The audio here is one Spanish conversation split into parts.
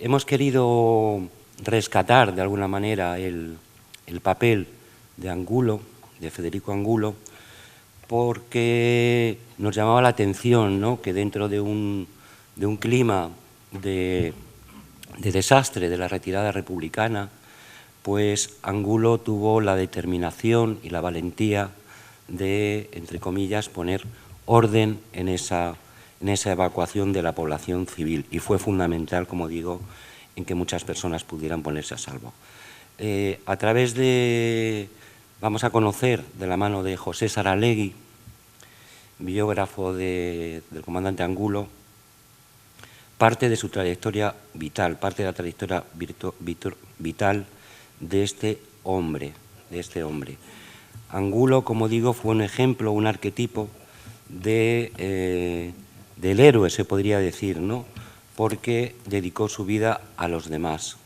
hemos querido rescatar de alguna manera el papel de Angulo, de Federico Angulo, porque nos llamaba la atención, ¿no?, que dentro de un clima de desastre de la retirada republicana, pues Angulo tuvo la determinación y la valentía de, entre comillas, poner orden en esa evacuación de la población civil, y fue fundamental, como digo, en que muchas personas pudieran ponerse a salvo. A través de, vamos a conocer de la mano de José Saralegui, biógrafo del comandante Angulo, parte de su trayectoria vital, parte de la trayectoria vital de este hombre. Angulo, como digo, fue un ejemplo, un arquetipo del héroe, se podría decir, ¿no?, porque dedicó su vida a los demás.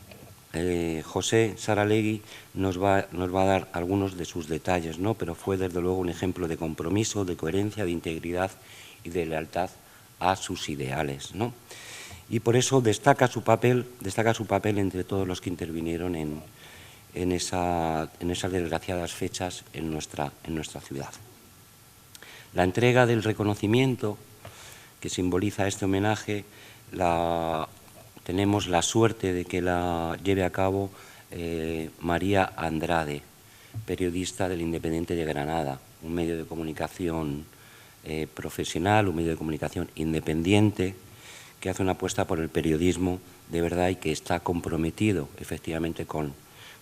José Saralegui nos va a dar algunos de sus detalles, ¿no?, pero fue desde luego un ejemplo de compromiso, de coherencia, de integridad y de lealtad a sus ideales, ¿no? Y por eso destaca su papel entre todos los que intervinieron en esas desgraciadas fechas en nuestra ciudad. La entrega del reconocimiento que simboliza este homenaje tenemos la suerte de que la lleve a cabo María Andrade, periodista del Independiente de Granada, un medio de comunicación profesional, un medio de comunicación independiente, que hace una apuesta por el periodismo de verdad y que está comprometido efectivamente con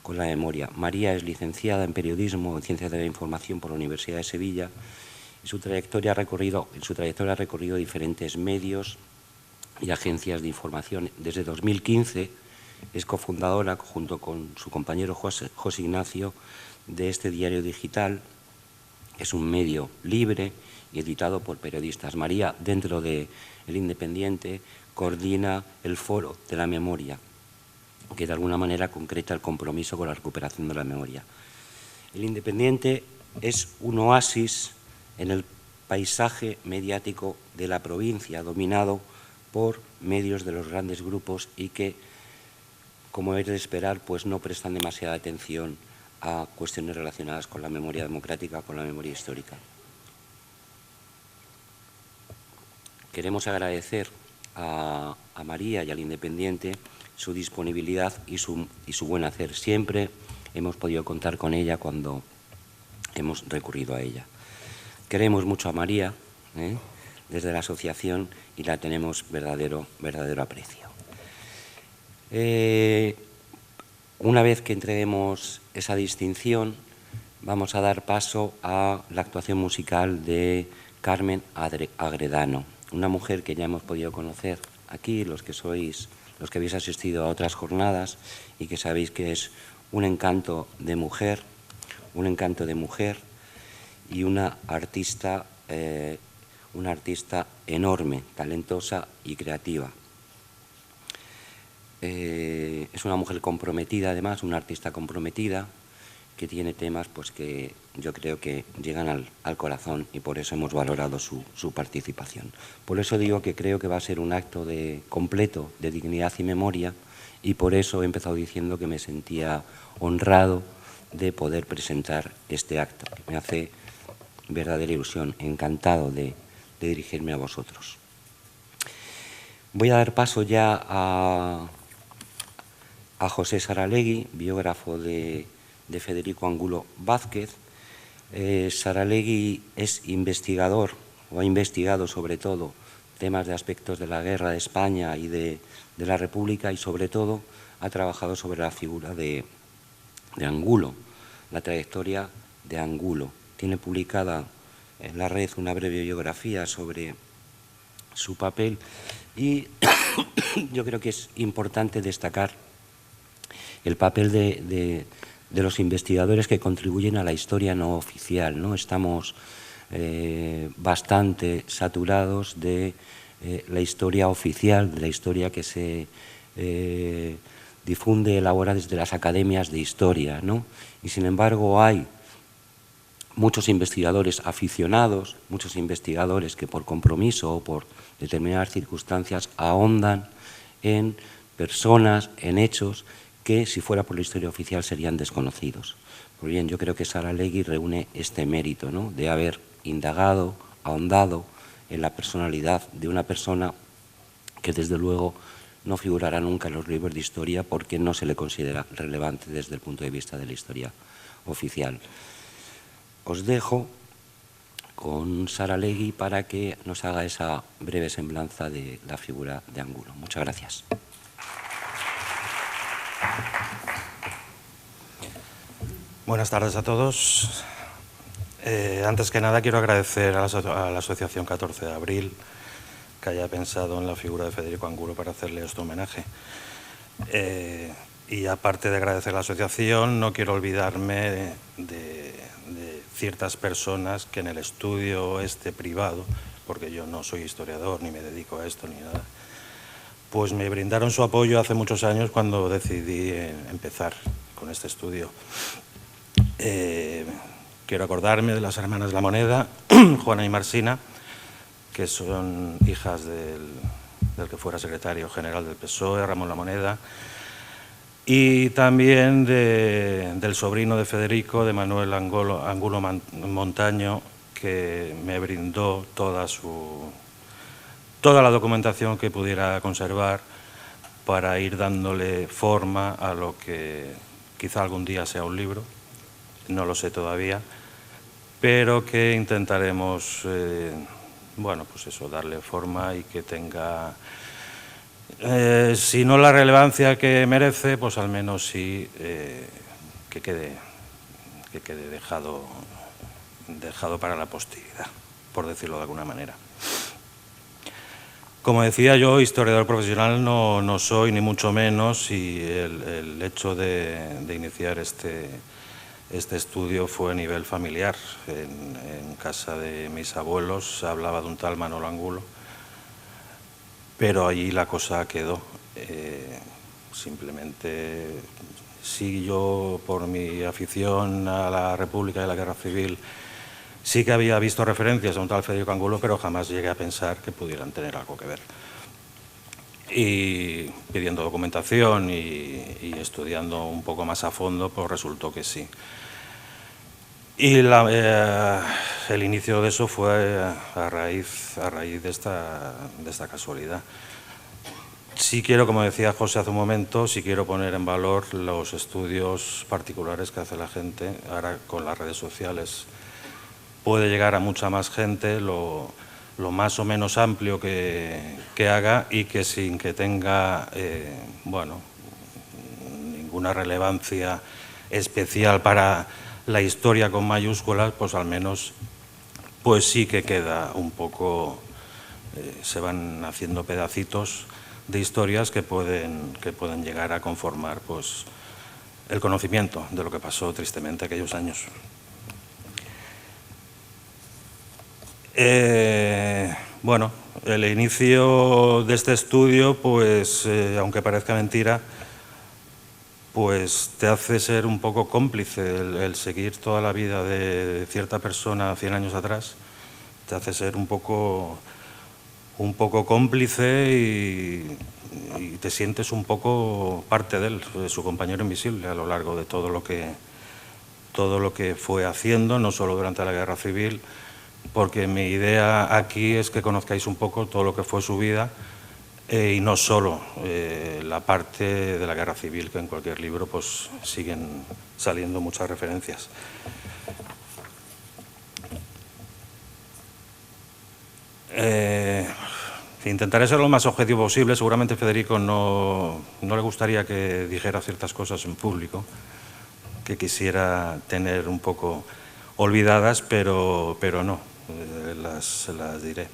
la memoria. María es licenciada en periodismo, en ciencias de la información por la Universidad de Sevilla, y su trayectoria ha recorrido diferentes medios y agencias de información. Desde 2015 es cofundadora, junto con su compañero José Ignacio, de este diario digital. Es un medio libre y editado por periodistas. María, dentro de El Independiente, coordina el Foro de la Memoria, que de alguna manera concreta el compromiso con la recuperación de la memoria. El Independiente es un oasis en el paisaje mediático de la provincia, dominado por medios de los grandes grupos y que, como es de esperar, pues no prestan demasiada atención a cuestiones relacionadas con la memoria democrática, con la memoria histórica. Queremos agradecer a María y al Independiente su disponibilidad y su buen hacer. Siempre hemos podido contar con ella cuando hemos recurrido a ella. Queremos mucho a María desde la asociación y la tenemos verdadero aprecio. Una vez que entreguemos esa distinción, vamos a dar paso a la actuación musical de Carmen Agredano, una mujer que ya hemos podido conocer aquí, los que habéis asistido a otras jornadas, y que sabéis que es un encanto de mujer y una artista enorme, talentosa y creativa. Es una mujer comprometida, además, una artista comprometida, que tiene temas pues, que yo creo que llegan al corazón, y por eso hemos valorado su participación. Por eso digo que creo que va a ser un acto completo de dignidad y memoria, y por eso he empezado diciendo que me sentía honrado de poder presentar este acto, que me hace verdadera ilusión, encantado de dirigirme a vosotros. Voy a dar paso ya a José Saralegui, biógrafo de Federico Angulo Vázquez. Saralegui es investigador, o ha investigado sobre todo temas de aspectos de la guerra de España y de la República, y sobre todo ha trabajado sobre la figura de Angulo, la trayectoria de Angulo. Tiene publicada en la red una breve biografía sobre su papel, y yo creo que es importante destacar el papel de los investigadores que contribuyen a la historia no oficial, ¿no? Estamos bastante saturados de la historia oficial, de la historia que se difunde, elabora desde las academias de historia, ¿no? Y sin embargo hay muchos investigadores aficionados, muchos investigadores que por compromiso o por determinadas circunstancias ahondan en personas, en hechos que, si fuera por la historia oficial, serían desconocidos. Pues bien, yo creo que Saralegui reúne este mérito, ¿no?, de haber indagado, ahondado en la personalidad de una persona que, desde luego, no figurará nunca en los libros de historia porque no se le considera relevante desde el punto de vista de la historia oficial. Os dejo con Saralegui para que nos haga esa breve semblanza de la figura de Angulo. Muchas gracias. Buenas tardes a todos. Antes que nada quiero agradecer a la Asociación 14 de Abril que haya pensado en la figura de Federico Angulo para hacerle este homenaje. Y aparte de agradecer a la asociación, no quiero olvidarme de ciertas personas que en el estudio privado, porque yo no soy historiador ni me dedico a esto ni nada, pues me brindaron su apoyo hace muchos años cuando decidí empezar con este estudio. Quiero acordarme de las hermanas La Moneda, Juana y Marsina, que son hijas del que fuera secretario general del PSOE, Ramón La Moneda, y también del sobrino de Federico, de Manuel Angulo Montaño, que me brindó toda la documentación que pudiera conservar para ir dándole forma a lo que quizá algún día sea un libro, no lo sé todavía, pero que intentaremos, bueno, pues eso, darle forma y que tenga, si no la relevancia que merece, pues al menos sí que quede dejado para la posteridad, por decirlo de alguna manera. Como decía yo, historiador profesional no soy, ni mucho menos, y el hecho de iniciar este estudio fue a nivel familiar. En casa de mis abuelos se hablaba de un tal Manolo Angulo, pero allí la cosa quedó. Simplemente, sí, yo por mi afición a la República y a la Guerra Civil sí que había visto referencias a un tal Federico Angulo, pero jamás llegué a pensar que pudieran tener algo que ver. Y pidiendo documentación y estudiando un poco más a fondo, pues resultó que sí. Y el inicio de eso fue a raíz de esta casualidad. Sí quiero, como decía José hace un momento, sí quiero poner en valor los estudios particulares que hace la gente. Ahora con las redes sociales puede llegar a mucha más gente, lo más o menos amplio que haga, y que sin que tenga bueno, ninguna relevancia especial para la historia con mayúsculas, pues al menos pues sí que queda un poco, se van haciendo pedacitos de historias que pueden llegar a conformar pues el conocimiento de lo que pasó tristemente aquellos años. Bueno, el inicio de este estudio, pues aunque parezca mentira, pues te hace ser un poco cómplice. El seguir toda la vida de cierta persona 100 años atrás te hace ser un poco cómplice y te sientes un poco parte de él, de su compañero invisible a lo largo de todo lo que fue haciendo, no solo durante la Guerra Civil, porque mi idea aquí es que conozcáis un poco todo lo que fue su vida, y no solo la parte de la Guerra Civil, que en cualquier libro pues siguen saliendo muchas referencias. Intentaré ser lo más objetivo posible. Seguramente Federico no le gustaría que dijera ciertas cosas en público que quisiera tener un poco olvidadas, pero no, las diré.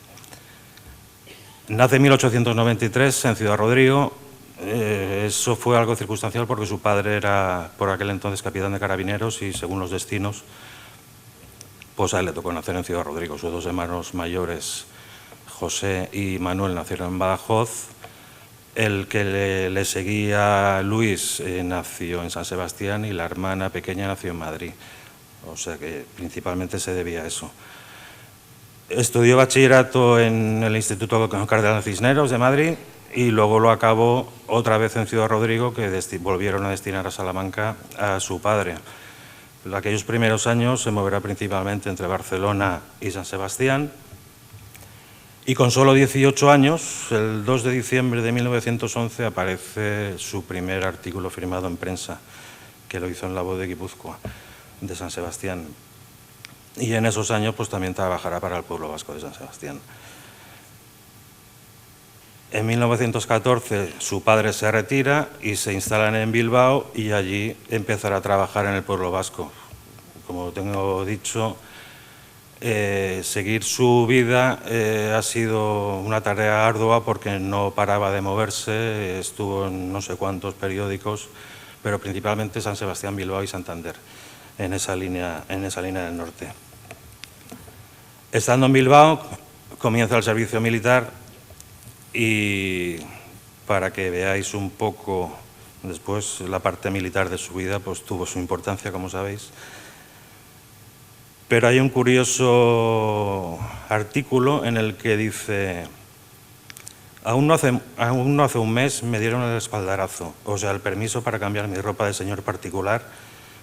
Nace en 1893 en Ciudad Rodrigo. Eso fue algo circunstancial porque su padre era por aquel entonces capitán de carabineros y, según los destinos, pues a él le tocó nacer en Ciudad Rodrigo. Sus dos hermanos mayores, José y Manuel, nacieron en Badajoz. El que le seguía, Luis, nació en San Sebastián, y la hermana pequeña nació en Madrid. O sea que principalmente se debía a eso. Estudió bachillerato en el Instituto Cardenal Cisneros de Madrid y luego lo acabó otra vez en Ciudad Rodrigo, que volvieron a destinar a Salamanca a su padre. En aquellos primeros años se moverá principalmente entre Barcelona y San Sebastián, y con solo 18 años, el 2 de diciembre de 1911, aparece su primer artículo firmado en prensa, que lo hizo en La Voz de Guipúzcoa, de San Sebastián. Y en esos años pues también trabajará para el pueblo vasco de San Sebastián. En 1914 su padre se retira y se instalan en Bilbao, y allí empezará a trabajar en el pueblo vasco. Como tengo dicho, seguir su vida ha sido una tarea ardua porque no paraba de moverse, estuvo en no sé cuántos periódicos, pero principalmente San Sebastián, Bilbao y Santander, en esa línea del norte. Estando en Bilbao, comienza el servicio militar, y para que veáis un poco después la parte militar de su vida, pues tuvo su importancia, como sabéis. Pero hay un curioso artículo en el que dice: aún no hace un mes me dieron el espaldarazo, o sea, el permiso para cambiar mi ropa de señor particular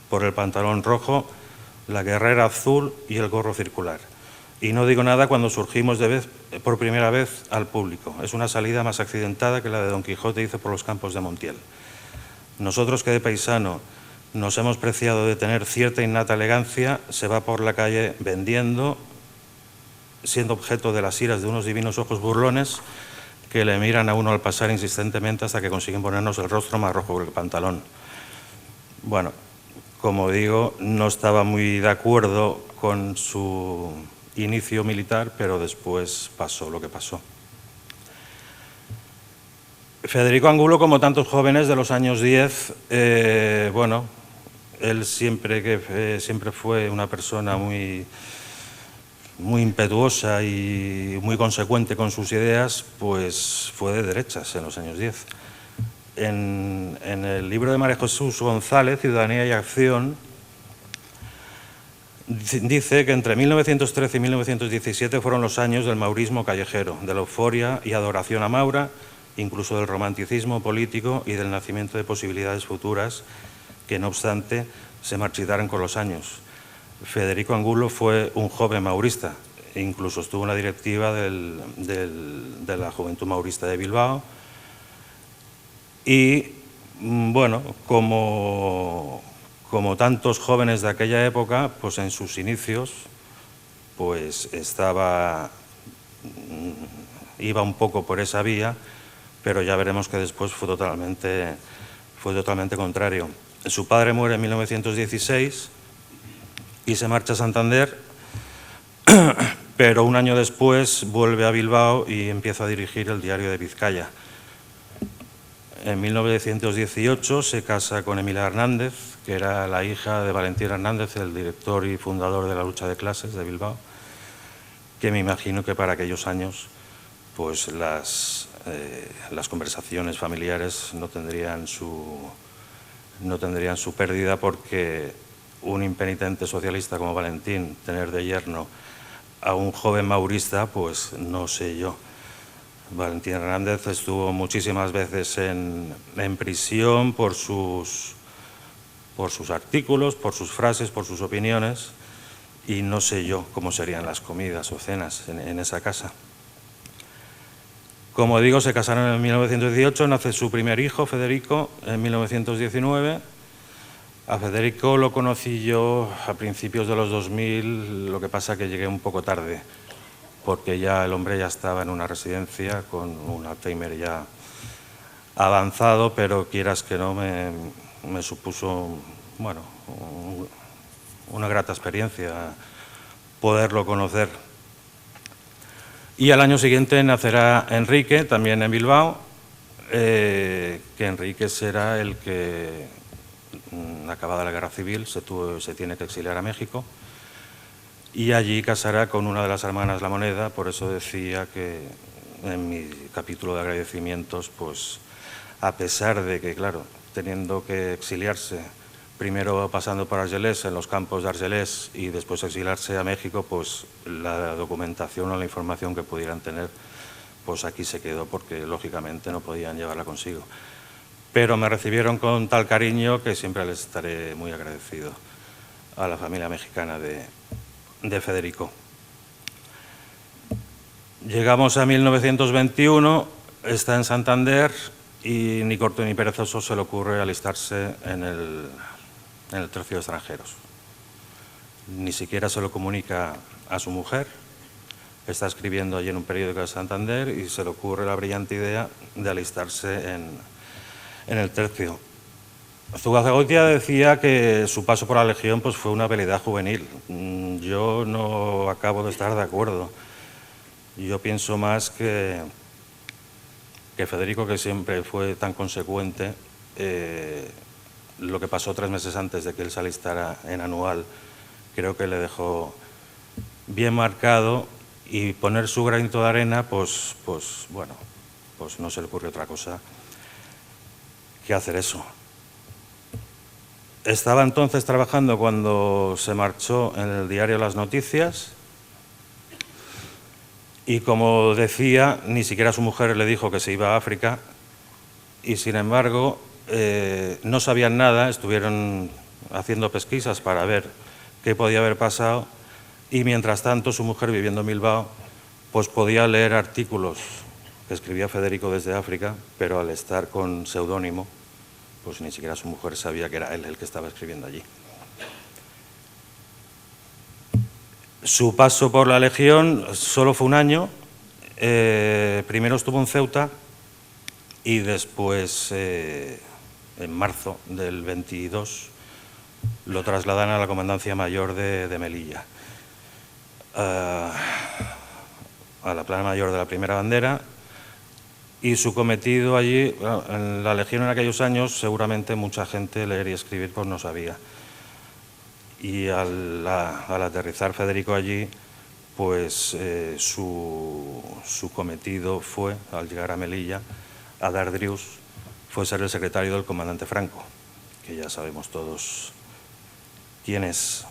por el pantalón rojo, la guerrera azul y el gorro circular. Y no digo nada cuando surgimos por primera vez al público. Es una salida más accidentada que la de Don Quijote hizo por los campos de Montiel. Nosotros, que de paisano nos hemos preciado de tener cierta innata elegancia, se va por la calle vendiendo, siendo objeto de las iras de unos divinos ojos burlones que le miran a uno al pasar insistentemente hasta que consiguen ponernos el rostro más rojo que el pantalón. Bueno, como digo, no estaba muy de acuerdo con su inicio militar, pero después pasó lo que pasó. Federico Angulo, como tantos jóvenes de los años 10, bueno, él siempre fue una persona muy impetuosa y muy consecuente con sus ideas, pues fue de derechas en los años 10. En el libro de María Jesús González, Ciudadanía y Acción, dice que entre 1913 y 1917 fueron los años del maurismo callejero, de la euforia y adoración a Maura, incluso del romanticismo político y del nacimiento de posibilidades futuras que, no obstante, se marchitaron con los años. Federico Angulo fue un joven maurista, e incluso estuvo en la directiva de la Juventud Maurista de Bilbao, y bueno, como tantos jóvenes de aquella época, pues en sus inicios pues iba un poco por esa vía, pero ya veremos que después fue totalmente contrario. Su padre muere en 1916 y se marcha a Santander, pero un año después vuelve a Bilbao y empieza a dirigir el Diario de Vizcaya. En 1918 se casa con Emilia Hernández, que era la hija de Valentín Hernández, el director y fundador de la lucha de clases de Bilbao, que me imagino que para aquellos años pues las conversaciones familiares no tendrían su pérdida, porque un impenitente socialista como Valentín, tener de yerno a un joven maurista, pues no sé yo. Valentín Hernández estuvo muchísimas veces en prisión por sus artículos, por sus frases, por sus opiniones, y no sé yo cómo serían las comidas o cenas en esa casa. Como digo, se casaron en 1918, nace su primer hijo, Federico, en 1919. A Federico lo conocí yo a principios de los 2000, lo que pasa que llegué un poco tarde, porque ya el hombre ya estaba en una residencia con un Alzheimer ya avanzado, pero quieras que no, me supuso, bueno, una grata experiencia poderlo conocer. Y al año siguiente nacerá Enrique, también en Bilbao, que Enrique será el que, acabada la guerra civil, se tiene que exiliar a México, y allí casará con una de las hermanas La Moneda. Por eso decía que en mi capítulo de agradecimientos, pues a pesar de que, claro, teniendo que exiliarse, primero pasando por Argelès, en los campos de Argelès, y después exiliarse a México, pues la documentación o la información que pudieran tener, pues aquí se quedó porque lógicamente no podían llevarla consigo. Pero me recibieron con tal cariño que siempre les estaré muy agradecido a la familia mexicana de Federico. Llegamos a 1921, está en Santander y ni corto ni perezoso se le ocurre alistarse en el tercio de extranjeros. Ni siquiera se lo comunica a su mujer. Está escribiendo allí en un periódico de Santander y se le ocurre la brillante idea de alistarse en el tercio. Zugazagoitia decía que su paso por la Legión pues, fue una habilidad juvenil. Yo no acabo de estar de acuerdo. Yo pienso más que Federico, que siempre fue tan consecuente, lo que pasó 3 meses antes de que él se alistara en Anual, creo que le dejó bien marcado, y poner su granito de arena, pues bueno, pues no se le ocurrió otra cosa que hacer eso. Estaba entonces trabajando cuando se marchó en el diario Las Noticias y, como decía, ni siquiera su mujer le dijo que se iba a África y, sin embargo, no sabían nada, estuvieron haciendo pesquisas para ver qué podía haber pasado y, mientras tanto, su mujer, viviendo en Bilbao, pues podía leer artículos que escribía Federico desde África, pero al estar con seudónimo, pues ni siquiera su mujer sabía que era él el que estaba escribiendo allí. Su paso por la Legión solo fue 1 año. Primero estuvo en Ceuta y después, en marzo del 22, lo trasladan a la Comandancia Mayor de Melilla, a la Plana Mayor de la Primera Bandera, y su cometido allí, en la Legión en aquellos años, seguramente mucha gente leer y escribir pues no sabía. Y al aterrizar Federico allí, pues su cometido fue, al llegar a Melilla, a Dardrius, fue ser el secretario del comandante Franco, que ya sabemos todos quién es.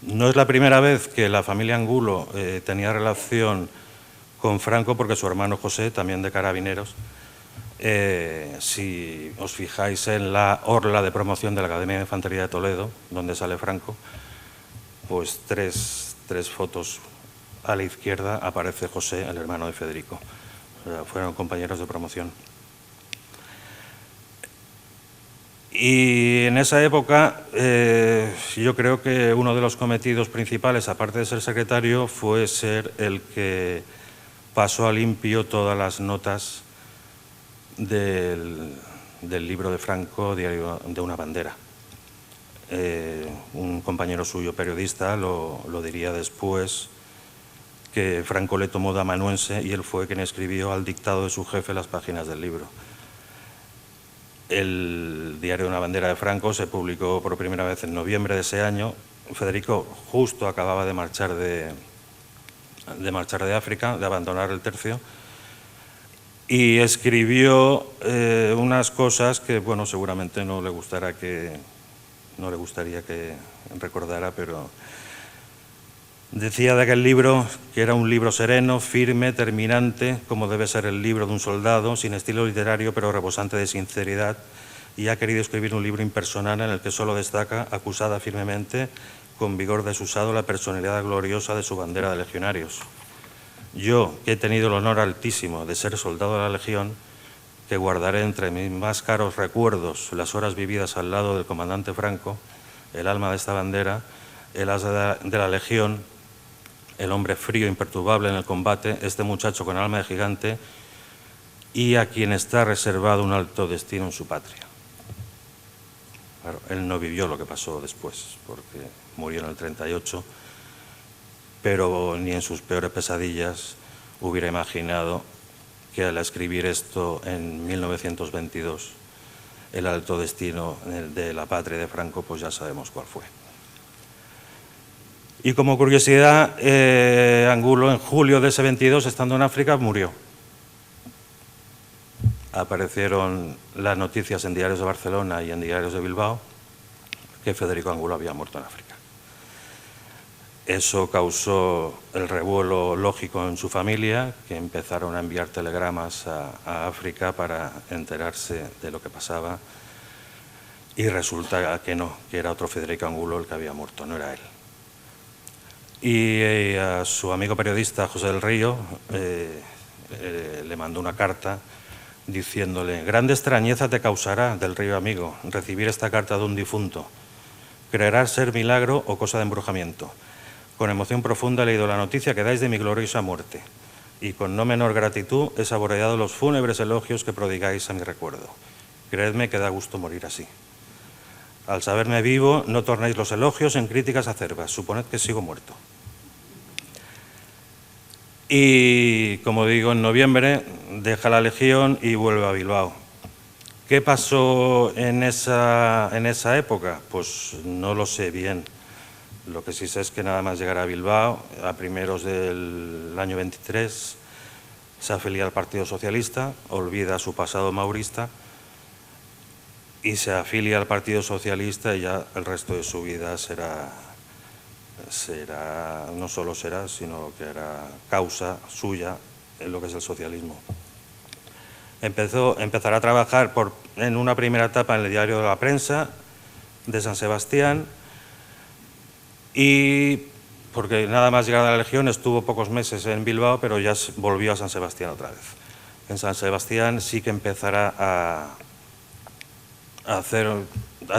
No es la primera vez que la familia Angulo tenía relación con Franco, porque su hermano José, también de Carabineros, si os fijáis en la orla de promoción de la Academia de Infantería de Toledo, donde sale Franco, pues tres fotos a la izquierda aparece José, el hermano de Federico. O sea, fueron compañeros de promoción. Y en esa época yo creo que uno de los cometidos principales, aparte de ser secretario, fue ser el que pasó a limpio todas las notas del libro de Franco, Diario de una bandera. Un compañero suyo, periodista, lo diría después, que Franco le tomó de amanuense y él fue quien escribió al dictado de su jefe las páginas del libro. El Diario de una bandera de Franco se publicó por primera vez en noviembre de ese año. Federico justo acababa de marchar de África, de abandonar el tercio, y escribió unas cosas que, bueno, seguramente no le gustaría que recordara, pero decía de aquel libro que era un libro sereno, firme, terminante, como debe ser el libro de un soldado, sin estilo literario pero rebosante de sinceridad, y ha querido escribir un libro impersonal en el que solo destaca, acusada firmemente, con vigor desusado, la personalidad gloriosa de su bandera de legionarios. Yo, que he tenido el honor altísimo de ser soldado de la Legión, que guardaré entre mis más caros recuerdos las horas vividas al lado del comandante Franco, el alma de esta bandera, el as de la Legión, el hombre frío, imperturbable en el combate, este muchacho con alma de gigante y a quien está reservado un alto destino en su patria. Claro, él no vivió lo que pasó después, porque murió en el 38, pero ni en sus peores pesadillas hubiera imaginado que al escribir esto en 1922, el alto destino de la patria de Franco, pues ya sabemos cuál fue. Y como curiosidad, Angulo en julio de ese 22, estando en África, murió. Aparecieron las noticias en diarios de Barcelona y en diarios de Bilbao que Federico Angulo había muerto en África. Eso causó el revuelo lógico en su familia, que empezaron a enviar telegramas a África para enterarse de lo que pasaba, y resulta que no, que era otro Federico Angulo el que había muerto, no era él. Y a su amigo periodista José del Río le mandó una carta diciéndole: grande extrañeza te causará, Del Río amigo, recibir esta carta de un difunto. Creerás ser milagro o cosa de embrujamiento. Con emoción profunda he leído la noticia que dais de mi gloriosa muerte, y con no menor gratitud he saboreado los fúnebres elogios que prodigáis a mi recuerdo. Creedme que da gusto morir así. Al saberme vivo, no tornéis los elogios en críticas acerbas, suponed que sigo muerto. Y, como digo, en noviembre deja la Legión y vuelve a Bilbao. ¿Qué pasó en esa época? Pues no lo sé bien. Lo que sí sé es que nada más llegar a Bilbao, a primeros del año 23, se afilia al Partido Socialista, olvida su pasado maurista y se afilia al Partido Socialista, y ya el resto de su vida no solo será, sino que era causa suya en lo que es el socialismo. Empezará a trabajar en una primera etapa en el diario de la Prensa de San Sebastián, y porque nada más llegar a la Legión estuvo pocos meses en Bilbao, pero ya volvió a San Sebastián otra vez. En San Sebastián sí que empezará a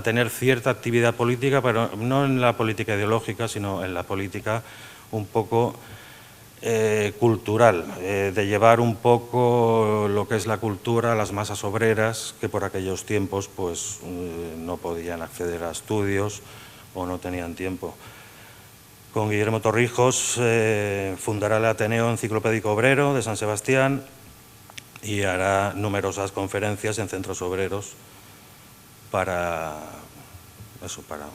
tener cierta actividad política, pero no en la política ideológica, sino en la política un poco cultural, de llevar un poco lo que es la cultura a las masas obreras, que por aquellos tiempos pues no podían acceder a estudios o no tenían tiempo. Con Guillermo Torrijos fundará el Ateneo Enciclopédico Obrero de San Sebastián y hará numerosas conferencias en centros obreros para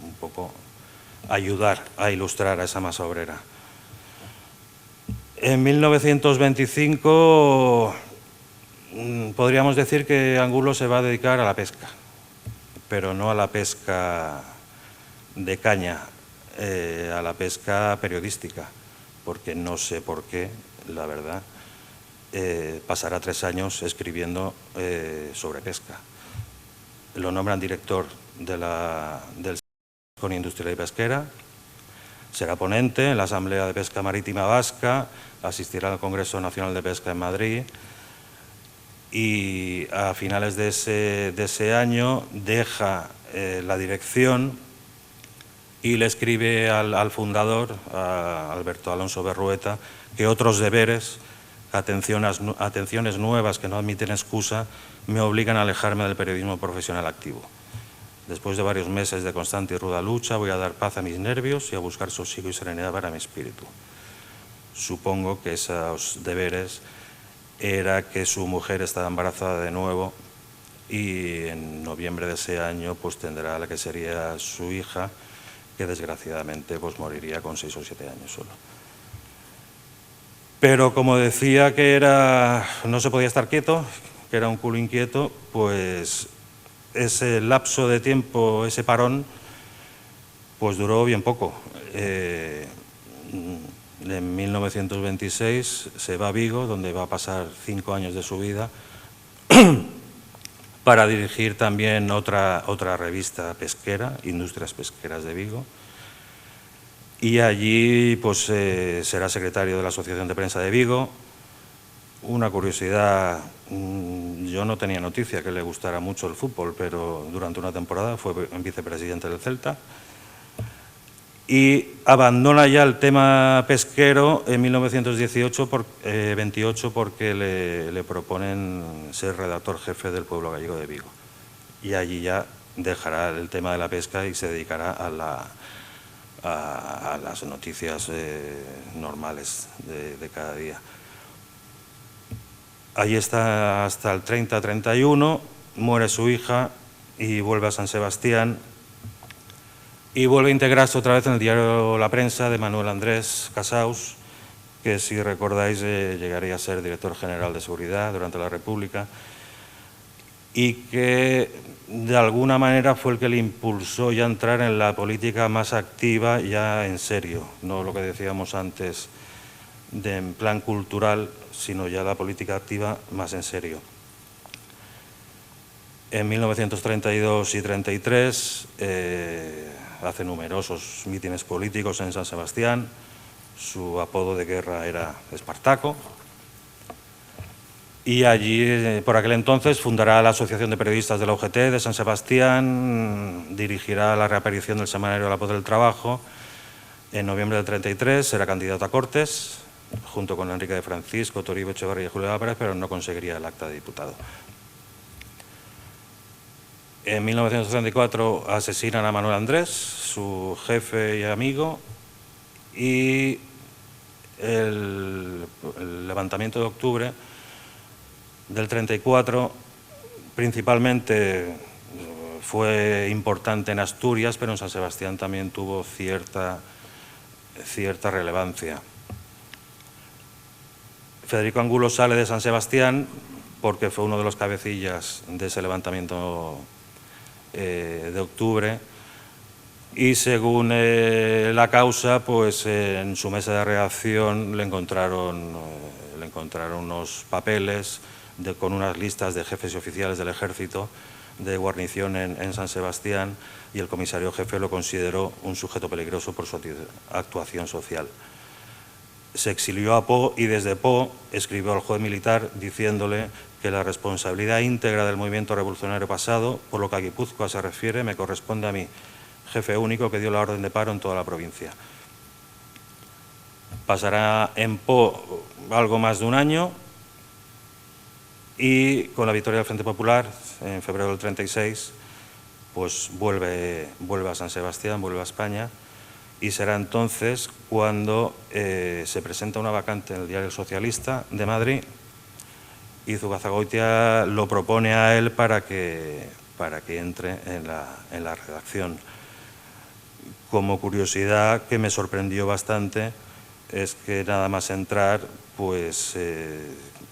un poco ayudar a ilustrar a esa masa obrera. En 1925 podríamos decir que Angulo se va a dedicar a la pesca, pero no a la pesca de caña, a la pesca periodística, porque no sé por qué, la verdad, pasará 3 años escribiendo sobre pesca. Lo nombran director del con Industrial y Pesquera, será ponente en la Asamblea de Pesca Marítima Vasca, asistirá al Congreso Nacional de Pesca en Madrid, y a finales de ese año deja la dirección y le escribe al fundador, a Alberto Alonso Berrueta, que otros deberes, atenciones nuevas que no admiten excusa, me obligan a alejarme del periodismo profesional activo. Después de varios meses de constante y ruda lucha, voy a dar paz a mis nervios y a buscar sosiego y serenidad para mi espíritu. Supongo que esos deberes era que su mujer estaba embarazada de nuevo y en noviembre de ese año pues tendrá la que sería su hija, que desgraciadamente pues moriría con 6 o 7 años solo. Pero como decía que no se podía estar quieto, que era un culo inquieto, pues ese lapso de tiempo, ese parón, pues duró bien poco. En 1926 se va a Vigo, donde va a pasar 5 años de su vida, para dirigir también otra revista pesquera, Industrias Pesqueras de Vigo, y allí pues será secretario de la Asociación de Prensa de Vigo. Una curiosidad, yo no tenía noticia que le gustara mucho el fútbol, pero durante una temporada fue vicepresidente del Celta, y abandona ya el tema pesquero en 1928 porque le proponen ser redactor jefe del Pueblo Gallego de Vigo, y allí ya dejará el tema de la pesca y se dedicará a las noticias normales de cada día. Allí está hasta el 30-31, muere su hija y vuelve a San Sebastián y vuelve a integrarse otra vez en el diario La Prensa de Manuel Andrés Casaus, que si recordáis llegaría a ser director general de Seguridad durante la República. y que de alguna manera fue el que le impulsó ya a entrar en la política más activa, ya en serio, no lo que decíamos antes en plan cultural, sino ya la política activa más en serio. En 1932 y 33 hace numerosos mítines políticos en San Sebastián. Su apodo de guerra era Espartaco. Y allí, por aquel entonces, fundará la Asociación de Periodistas de la UGT de San Sebastián, dirigirá la reaparición del semanario La Voz del Trabajo. En noviembre del 33 será candidato a Cortes, junto con Enrique de Francisco, Toribio Echevarría y Julio Álvarez, pero no conseguiría el acta de diputado. En 1934 asesinan a Manuel Andrés, su jefe y amigo, y el levantamiento de octubre del 34 principalmente fue importante en Asturias, pero en San Sebastián también tuvo cierta relevancia. Federico Angulo sale de San Sebastián porque fue uno de los cabecillas de ese levantamiento de octubre, y según la causa, pues en su mesa de redacción le encontraron unos papeles con unas listas de jefes y oficiales del ejército de guarnición en San Sebastián, y el comisario jefe lo consideró un sujeto peligroso por su actuación social. Se exilió a Po y desde Po escribió al juez militar diciéndole que la responsabilidad íntegra del movimiento revolucionario pasado, por lo que a Guipúzcoa se refiere, me corresponde a mí, jefe único que dio la orden de paro en toda la provincia. Pasará en Po algo más de un año y con la victoria del Frente Popular en febrero del 36 pues vuelve a San Sebastián, vuelve a España, y será entonces cuando se presenta una vacante en el Diario Socialista de Madrid y Zugazagoitia lo propone a él para que entre en la redacción. Como curiosidad que me sorprendió bastante es que nada más entrar, pues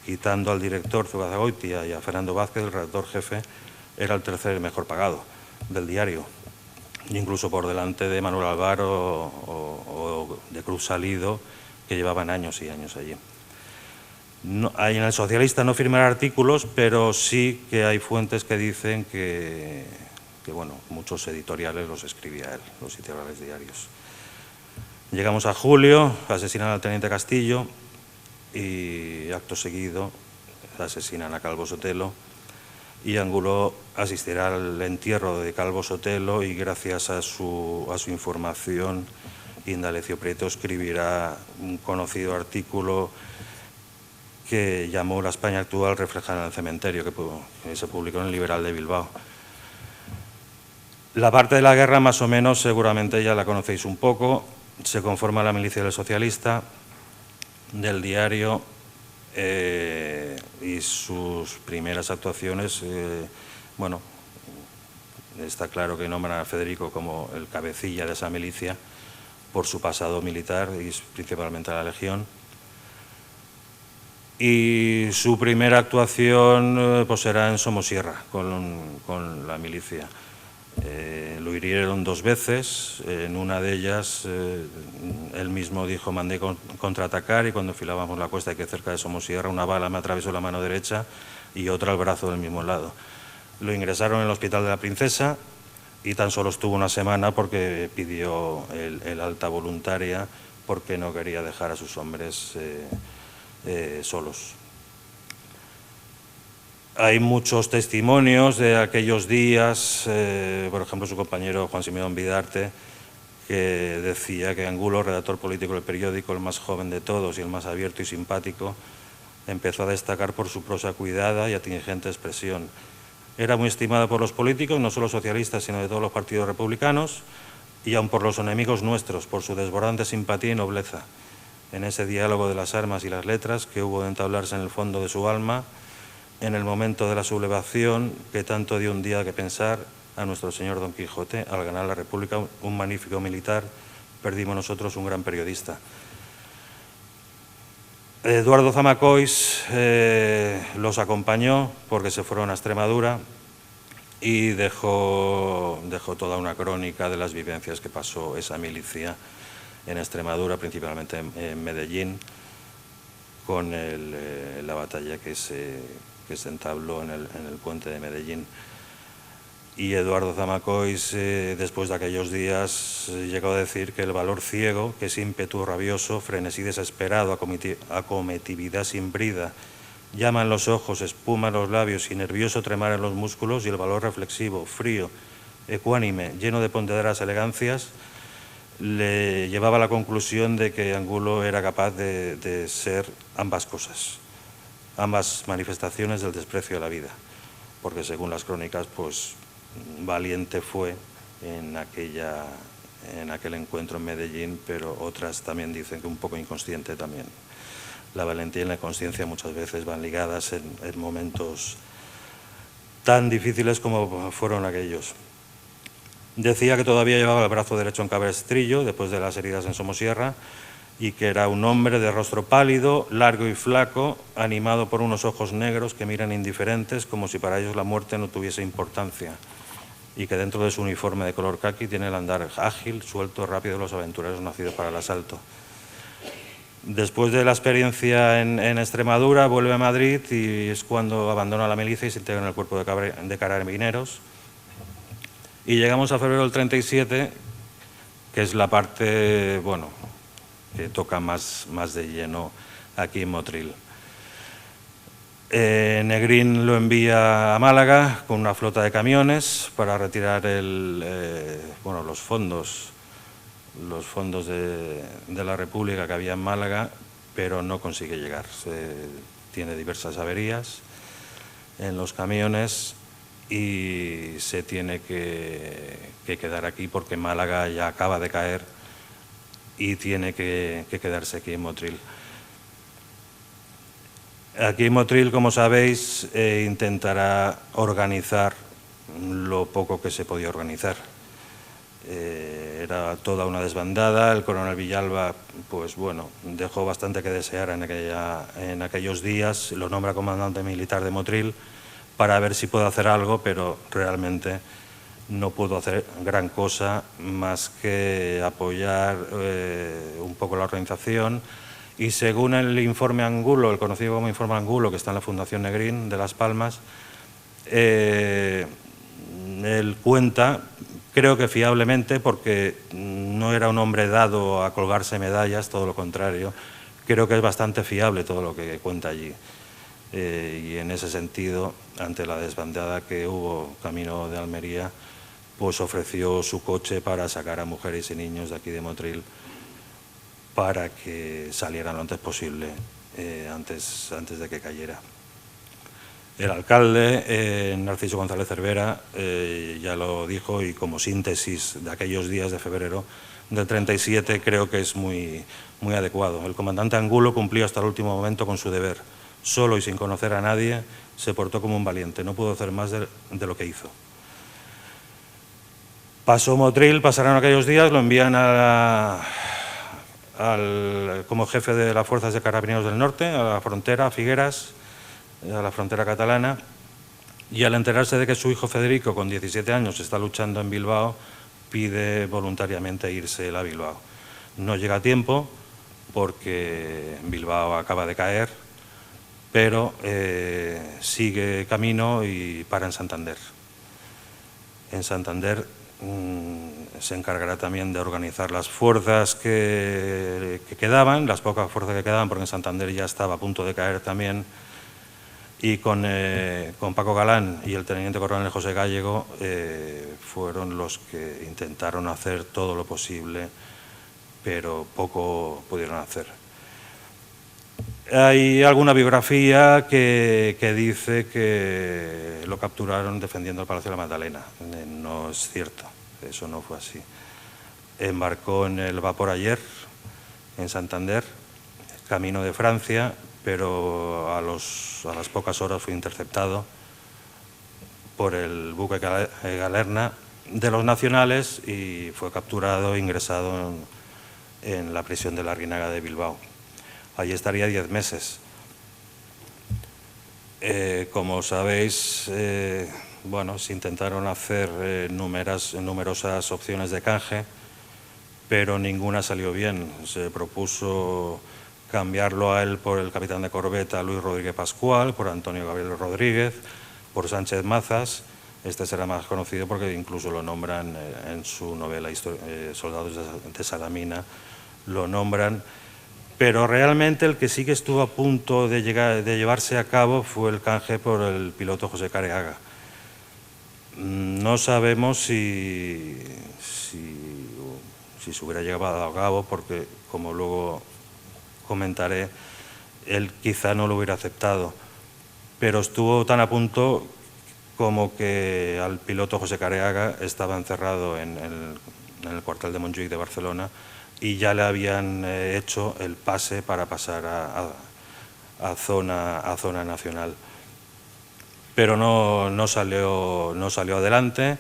quitando al director Zugazagoitia y a Fernando Vázquez, el redactor jefe era el tercer mejor pagado del diario, incluso por delante de Manuel Alvaro o de Cruz Salido, que llevaban años y años allí. No, en el Socialista no firmará artículos, pero sí que hay fuentes que dicen que bueno, muchos editoriales los escribía él, los editoriales diarios. Llegamos a julio, asesinan al teniente Castillo y acto seguido asesinan a Calvo Sotelo, y Angulo asistirá al entierro de Calvo Sotelo y gracias a su información Indalecio Prieto escribirá un conocido artículo que llamó La España actual reflejada en el cementerio, que se publicó en el Liberal de Bilbao. La parte de la guerra más o menos seguramente ya la conocéis un poco. Se conforma la milicia del Socialista, del diario, y sus primeras actuaciones, bueno, está claro que nombran a Federico como el cabecilla de esa milicia por su pasado militar y principalmente a la Legión. Y su primera actuación pues será en Somosierra con la milicia. Lo hirieron 2 veces, en una de ellas él mismo dijo mandé contraatacar y cuando filábamos la cuesta aquí cerca de Somosierra una bala me atravesó la mano derecha y otra al brazo del mismo lado. Lo ingresaron en el Hospital de la Princesa y tan solo estuvo una semana porque pidió el alta voluntaria porque no quería dejar a sus hombres solos. Hay muchos testimonios de aquellos días, por ejemplo, su compañero Juan Simeón Vidarte, que decía que Angulo, redactor político del periódico, el más joven de todos y el más abierto y simpático, empezó a destacar por su prosa cuidada y atingente expresión. Era muy estimado por los políticos, no solo socialistas, sino de todos los partidos republicanos, y aun por los enemigos nuestros, por su desbordante simpatía y nobleza. En ese diálogo de las armas y las letras que hubo de entablarse en el fondo de su alma, en el momento de la sublevación que tanto dio un día que pensar a nuestro señor Don Quijote, al ganar la República un magnífico militar, perdimos nosotros un gran periodista. Eduardo Zamacois los acompañó porque se fueron a Extremadura y dejó toda una crónica de las vivencias que pasó esa milicia en Extremadura, principalmente en Medellín, con la batalla que se entabló en el puente de Medellín. Y Eduardo Zamacois, después de aquellos días, llegó a decir que el valor ciego, que es ímpetu rabioso, frenesí desesperado, acometividad sin brida, llama en los ojos, espuma en los labios y nervioso tremar en los músculos, y el valor reflexivo, frío, ecuánime, lleno de ponderadas elegancias, le llevaba a la conclusión de que Angulo era capaz de ser ambas cosas, ambas manifestaciones del desprecio de la vida, porque según las crónicas, pues valiente fue en aquel encuentro en Medellín, pero otras también dicen que un poco inconsciente también. La valentía y la inconsciencia muchas veces van ligadas en momentos tan difíciles como fueron aquellos. Decía que todavía llevaba el brazo derecho en cabestrillo después de las heridas en Somosierra y que era un hombre de rostro pálido, largo y flaco, animado por unos ojos negros que miran indiferentes como si para ellos la muerte no tuviese importancia, y que dentro de su uniforme de color caqui tiene el andar ágil, suelto, rápido de los aventureros nacidos para el asalto. Después de la experiencia en Extremadura, vuelve a Madrid y es cuando abandona la milicia y se integra en el cuerpo de carabineros. Y llegamos a febrero del 37, que es la parte, bueno, que toca más de lleno aquí en Motril. Negrín lo envía a Málaga con una flota de camiones para retirar los fondos de la República que había en Málaga, pero no consigue llegar. Tiene diversas averías en los camiones y se tiene que quedar aquí porque Málaga ya acaba de caer y tiene que quedarse aquí en Motril. Aquí en Motril, como sabéis, intentará organizar lo poco que se podía organizar. Era toda una desbandada. El coronel Villalba, pues bueno, dejó bastante que desear en aquellos días. Lo nombra comandante militar de Motril para ver si puede hacer algo, pero realmente no pudo hacer gran cosa más que apoyar un poco la organización. Y según el informe Angulo, el conocido como informe Angulo, que está en la Fundación Negrín de Las Palmas, él cuenta, creo que fiablemente, porque no era un hombre dado a colgarse medallas, todo lo contrario, creo que es bastante fiable todo lo que cuenta allí. Y en ese sentido, ante la desbandada que hubo camino de Almería, pues ofreció su coche para sacar a mujeres y niños de aquí de Motril para que salieran lo antes posible, antes de que cayera. El alcalde, Narciso González Cervera, ya lo dijo, y como síntesis de aquellos días de febrero del 37 creo que es muy adecuado. El comandante Angulo cumplió hasta el último momento con su deber. Solo y sin conocer a nadie, se portó como un valiente. No pudo hacer más de lo que hizo. Pasó Motril, pasaron aquellos días, lo envían como jefe de las Fuerzas de Carabineros del Norte, a la frontera, a Figueras, a la frontera catalana, y al enterarse de que su hijo Federico, con 17 años, está luchando en Bilbao, pide voluntariamente irse él a Bilbao. No llega a tiempo porque Bilbao acaba de caer, pero sigue camino y para en Santander. En Santander se encargará también de organizar las fuerzas que quedaban, las pocas fuerzas que quedaban, porque en Santander ya estaba a punto de caer también, y con Paco Galán y el teniente coronel José Gallego fueron los que intentaron hacer todo lo posible, pero poco pudieron hacer. Hay alguna biografía que dice que lo capturaron defendiendo el Palacio de la Magdalena. No es cierto, eso no fue así. Embarcó en el vapor Ayer, en Santander, camino de Francia, pero a las pocas horas fue interceptado por el buque Galerna de los nacionales y fue capturado e ingresado en la prisión de la Larguinaga de Bilbao. Allí estaría 10 meses. Como sabéis, bueno, se intentaron hacer numerosas opciones de canje, pero ninguna salió bien. Se propuso cambiarlo a él por el capitán de corbeta Luis Rodríguez Pascual, por Antonio Gabriel Rodríguez, por Sánchez Mazas. Este será más conocido porque incluso lo nombran en su novela Soldados de Salamina, lo nombran. Pero realmente el que sí que estuvo a punto de llevarse a cabo fue el canje por el piloto José Careaga. No sabemos si se hubiera llevado a cabo, porque, como luego comentaré, él quizá no lo hubiera aceptado, pero estuvo tan a punto como que al piloto José Careaga estaba encerrado en el cuartel de Montjuïc de Barcelona y ya le habían hecho el pase para pasar a zona nacional. Pero no salió adelante,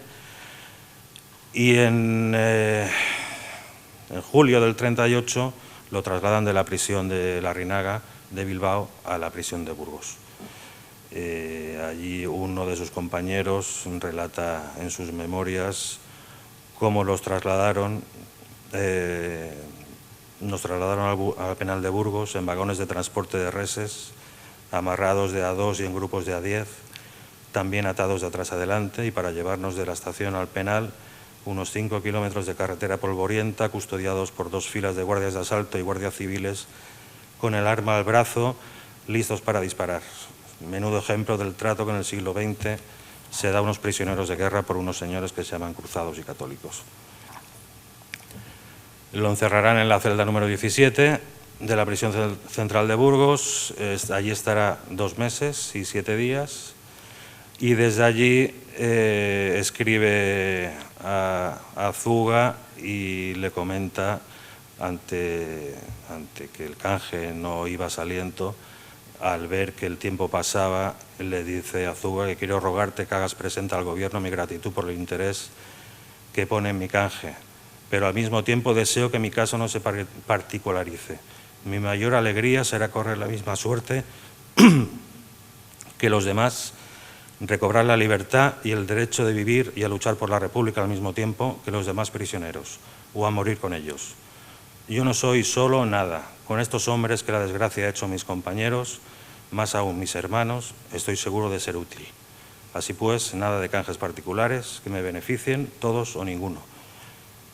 y en julio del 38 lo trasladan de la prisión de Larrinaga de Bilbao a la prisión de Burgos. Allí uno de sus compañeros relata en sus memorias cómo los trasladaron. Nos trasladaron al penal de Burgos en vagones de transporte de reses, amarrados de A2 y en grupos de A10, también atados de atrás adelante, y para llevarnos de la estación al penal, unos 5 kilómetros de carretera polvorienta, custodiados por 2 filas de guardias de asalto y guardias civiles, con el arma al brazo, listos para disparar. Menudo ejemplo del trato que en el siglo XX se da a unos prisioneros de guerra por unos señores que se llaman cruzados y católicos. Lo encerrarán en la celda número 17 de la prisión central de Burgos. Allí estará 2 meses y 7 días. Y desde allí escribe a Azuga y le comenta, ante que el canje no iba saliendo, al ver que el tiempo pasaba, le dice a Azuga que quiero rogarte que hagas presente al gobierno mi gratitud por el interés que pone en mi canje, pero al mismo tiempo deseo que mi caso no se particularice. Mi mayor alegría será correr la misma suerte que los demás, recobrar la libertad y el derecho de vivir y a luchar por la República al mismo tiempo que los demás prisioneros, o a morir con ellos. Yo no soy solo nada. Con estos hombres que la desgracia ha hecho a mis compañeros, más aún mis hermanos, estoy seguro de ser útil. Así pues, nada de canjes particulares que me beneficien, todos o ninguno.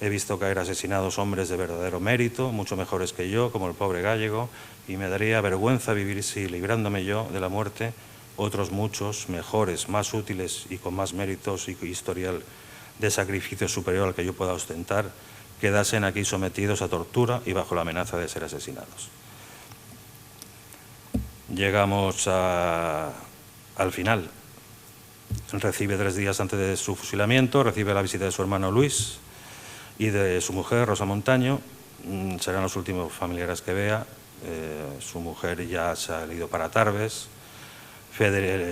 He visto caer asesinados hombres de verdadero mérito, mucho mejores que yo, como el pobre Gallego, y me daría vergüenza vivir si, librándome yo de la muerte, otros muchos, mejores, más útiles y con más méritos y historial de sacrificio superior al que yo pueda ostentar, quedasen aquí sometidos a tortura y bajo la amenaza de ser asesinados. Llegamos al final. Recibe 3 días antes de su fusilamiento, recibe la visita de su hermano Luis y de su mujer, Rosa Montaño. Serán los últimos familiares que vea. Su mujer ya se ha ido para Tarbes.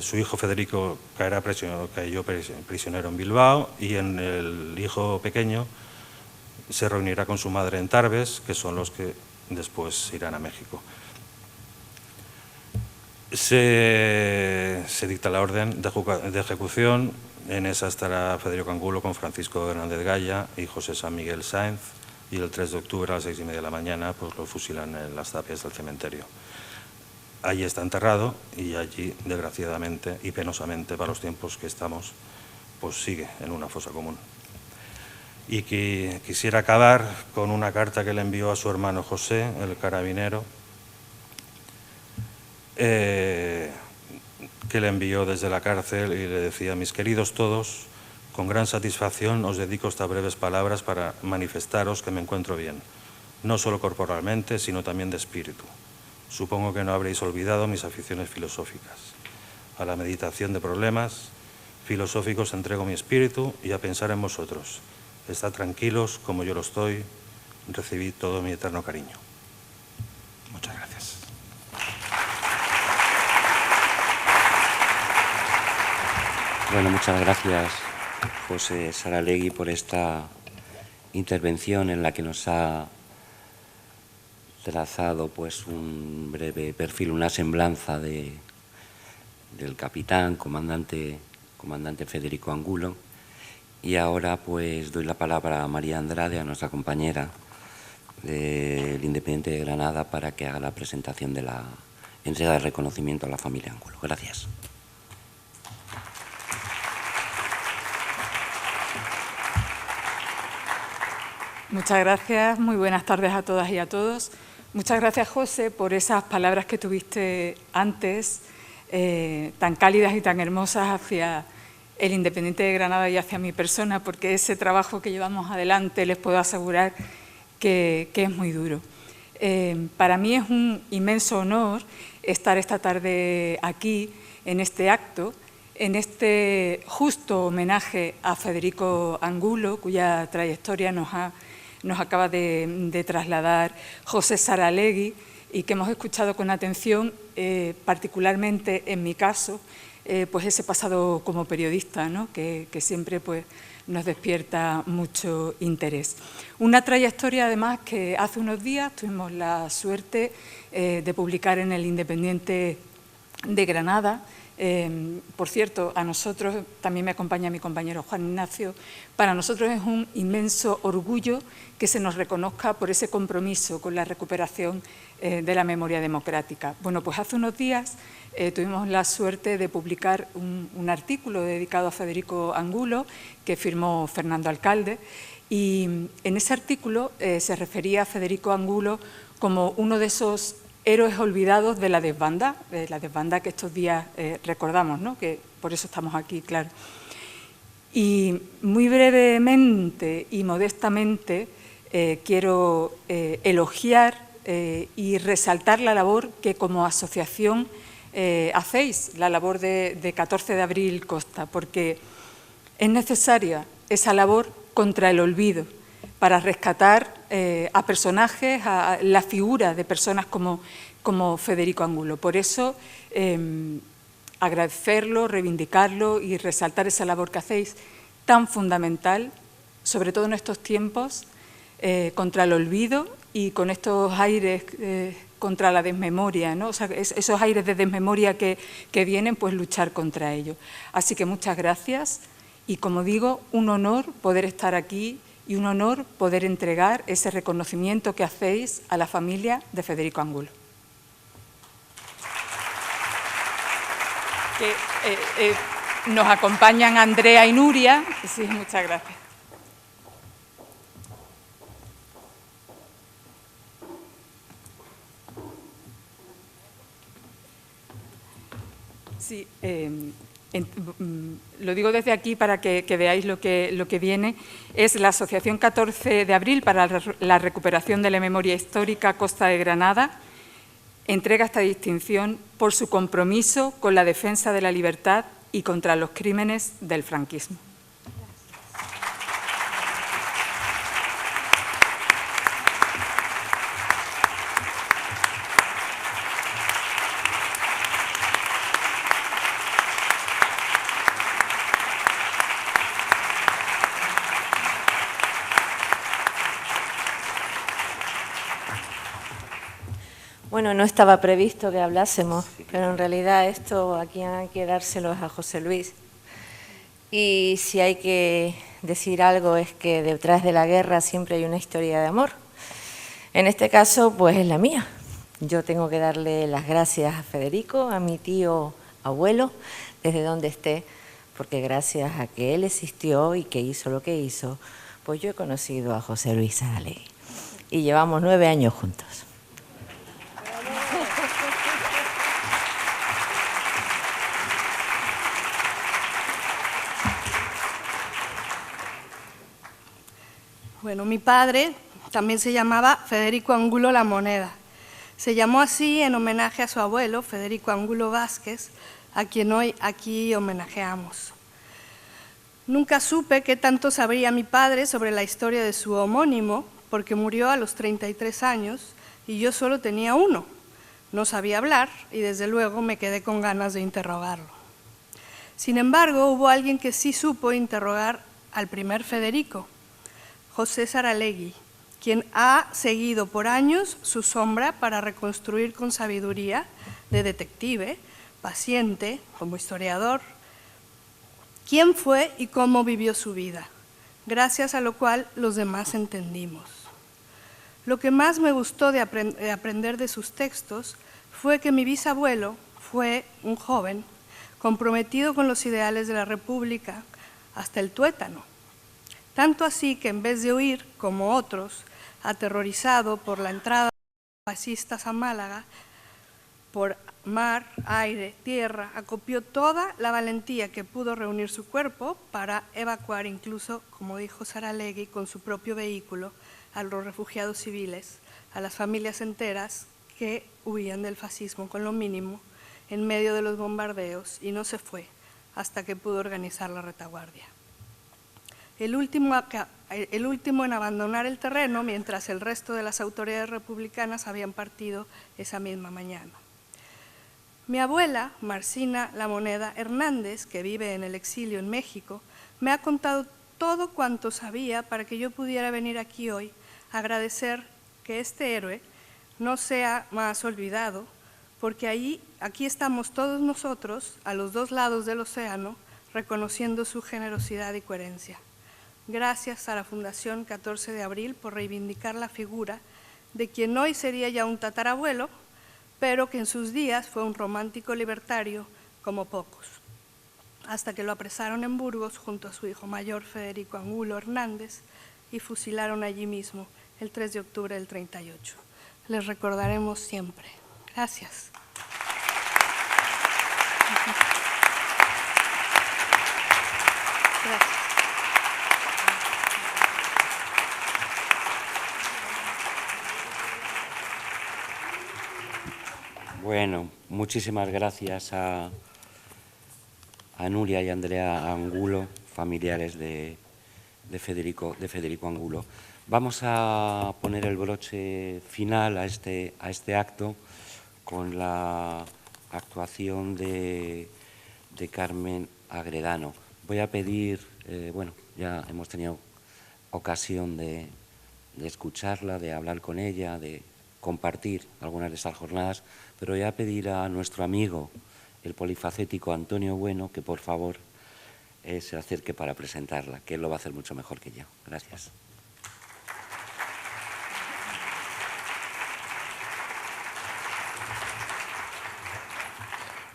Su hijo Federico cayó prisionero en Bilbao, y en el hijo pequeño se reunirá con su madre en Tarbes, que son los que después irán a México. Se dicta la orden de ejecución. En esa estará Federico Angulo con Francisco Hernández Gaya y José San Miguel Sáenz, y el 3 de octubre a las 6:30 de la mañana pues lo fusilan en las tapias del cementerio. Allí está enterrado, y allí, desgraciadamente y penosamente para los tiempos que estamos, pues sigue en una fosa común. Y quisiera acabar con una carta que le envió a su hermano José, el carabinero, que le envió desde la cárcel, y le decía: mis queridos todos, con gran satisfacción os dedico estas breves palabras para manifestaros que me encuentro bien, no solo corporalmente, sino también de espíritu. Supongo que no habréis olvidado mis aficiones filosóficas. A la meditación de problemas filosóficos entrego mi espíritu, y a pensar en vosotros. Estad tranquilos como yo lo estoy, recibid todo mi eterno cariño. Muchas gracias. Bueno, muchas gracias, José Saralegui, por esta intervención en la que nos ha trazado pues un breve perfil, una semblanza de del capitán, comandante Federico Angulo. Y ahora pues doy la palabra a María Andrade, a nuestra compañera del Independiente de Granada, para que haga la presentación de la entrega de reconocimiento a la familia Angulo. Gracias. Muchas gracias, muy buenas tardes a todas y a todos. Muchas gracias, José, por esas palabras que tuviste antes, tan cálidas y tan hermosas hacia el Independiente de Granada y hacia mi persona, porque ese trabajo que llevamos adelante les puedo asegurar que es muy duro. Para mí es un inmenso honor estar esta tarde aquí, en este acto, en este justo homenaje a Federico Angulo, cuya trayectoria nos acaba de trasladar José Saralegui y que hemos escuchado con atención, particularmente en mi caso, pues ese pasado como periodista, ¿no? que siempre pues, nos despierta mucho interés. Una trayectoria además que hace unos días tuvimos la suerte de publicar en el Independiente de Granada. Por cierto, a nosotros, también me acompaña mi compañero Juan Ignacio, para nosotros es un inmenso orgullo que se nos reconozca por ese compromiso con la recuperación de la memoria democrática. Bueno, pues hace unos días tuvimos la suerte de publicar un artículo dedicado a Federico Angulo que firmó Fernando Alcalde, y en ese artículo se refería a Federico Angulo como uno de esos héroes olvidados de la desbanda que estos días recordamos, ¿no? Que por eso estamos aquí, claro. Y muy brevemente y modestamente quiero elogiar y resaltar la labor que como asociación hacéis, la labor de 14 de abril Costa, porque es necesaria esa labor contra el olvido, para rescatar a personajes, a la figura de personas como Federico Angulo. Por eso, agradecerlo, reivindicarlo y resaltar esa labor que hacéis tan fundamental, sobre todo en estos tiempos, contra el olvido y con estos aires contra la desmemoria, ¿no? O sea, esos aires de desmemoria que vienen, pues luchar contra ello. Así que muchas gracias y, como digo, un honor poder estar aquí y un honor poder entregar ese reconocimiento que hacéis a la familia de Federico Angulo. Nos acompañan Andrea y Nuria. Sí, muchas gracias. Sí, lo digo desde aquí para que veáis lo que viene. Es la Asociación 14 de Abril para la Recuperación de la Memoria Histórica Costa de Granada. Entrega esta distinción por su compromiso con la defensa de la libertad y contra los crímenes del franquismo. Bueno, no estaba previsto que hablásemos, pero en realidad esto aquí hay que dárselo a José Luis. Y si hay que decir algo es que detrás de la guerra siempre hay una historia de amor. En este caso, pues es la mía. Yo tengo que darle las gracias a Federico, a mi tío abuelo, desde donde esté, porque gracias a que él existió y que hizo lo que hizo, pues yo he conocido a José Luis Saralegui. Y llevamos 9 años juntos. Bueno, mi padre también se llamaba Federico Angulo La Moneda. Se llamó así en homenaje a su abuelo, Federico Angulo Vázquez, a quien hoy aquí homenajeamos. Nunca supe qué tanto sabría mi padre sobre la historia de su homónimo, porque murió a los 33 años y yo solo tenía 1. No sabía hablar y desde luego me quedé con ganas de interrogarlo. Sin embargo, hubo alguien que sí supo interrogar al primer Federico, José Saralegui, quien ha seguido por años su sombra para reconstruir con sabiduría de detective, paciente, como historiador, quién fue y cómo vivió su vida, gracias a lo cual los demás entendimos. Lo que más me gustó de aprender de sus textos fue que mi bisabuelo fue un joven comprometido con los ideales de la República hasta el tuétano. Tanto así que en vez de huir, como otros, aterrorizado por la entrada de los fascistas a Málaga, por mar, aire, tierra, acopió toda la valentía que pudo reunir su cuerpo para evacuar incluso, como dijo Saralegui, con su propio vehículo, a los refugiados civiles, a las familias enteras que huían del fascismo con lo mínimo en medio de los bombardeos, y no se fue hasta que pudo organizar la retaguardia. El último en abandonar el terreno, mientras el resto de las autoridades republicanas habían partido esa misma mañana. Mi abuela, Marcina La Moneda Hernández, que vive en el exilio en México, me ha contado todo cuanto sabía para que yo pudiera venir aquí hoy a agradecer que este héroe no sea más olvidado, porque aquí estamos todos nosotros, a los dos lados del océano, reconociendo su generosidad y coherencia. Gracias a la Fundación 14 de Abril por reivindicar la figura de quien hoy sería ya un tatarabuelo, pero que en sus días fue un romántico libertario como pocos, hasta que lo apresaron en Burgos junto a su hijo mayor Federico Angulo Hernández y fusilaron allí mismo el 3 de octubre del 38. Les recordaremos siempre. Gracias. Gracias. Bueno, muchísimas gracias a Nuria y Andrea Angulo, familiares de Federico Angulo. Vamos a poner el broche final a este acto con la actuación de Carmen Agredano. Voy a pedir, bueno, ya hemos tenido ocasión de escucharla, de hablar con ella, de compartir algunas de estas jornadas, pero voy a pedir a nuestro amigo, el polifacético Antonio Bueno, que por favor se acerque para presentarla, que él lo va a hacer mucho mejor que yo. Gracias.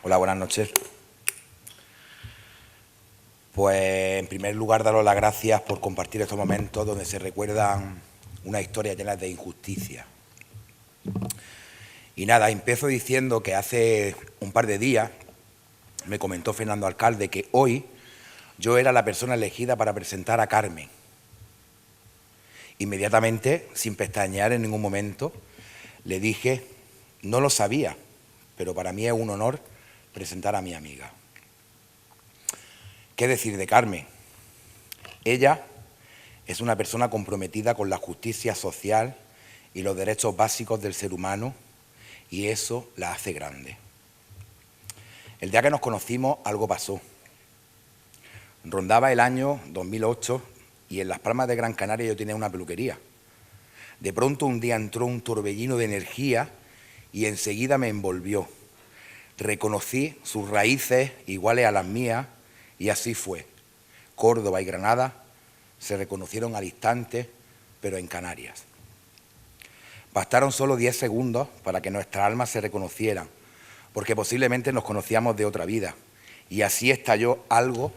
Hola, buenas noches. Pues, en primer lugar, daros las gracias por compartir estos momentos donde se recuerdan una historia llena de injusticia. Y nada, empiezo diciendo que hace un par de días me comentó Fernando Alcalde que hoy yo era la persona elegida para presentar a Carmen. Inmediatamente, sin pestañear en ningún momento, le dije, no lo sabía, pero para mí es un honor presentar a mi amiga. ¿Qué decir de Carmen? Ella es una persona comprometida con la justicia social y los derechos básicos del ser humano, y eso la hace grande. El día que nos conocimos, algo pasó. Rondaba el año 2008 y en Las Palmas de Gran Canaria yo tenía una peluquería. De pronto un día entró un torbellino de energía y enseguida me envolvió. Reconocí sus raíces iguales a las mías y así fue. Córdoba y Granada se reconocieron al instante, pero en Canarias. Bastaron solo 10 segundos para que nuestras almas se reconocieran, porque posiblemente nos conocíamos de otra vida, y así estalló algo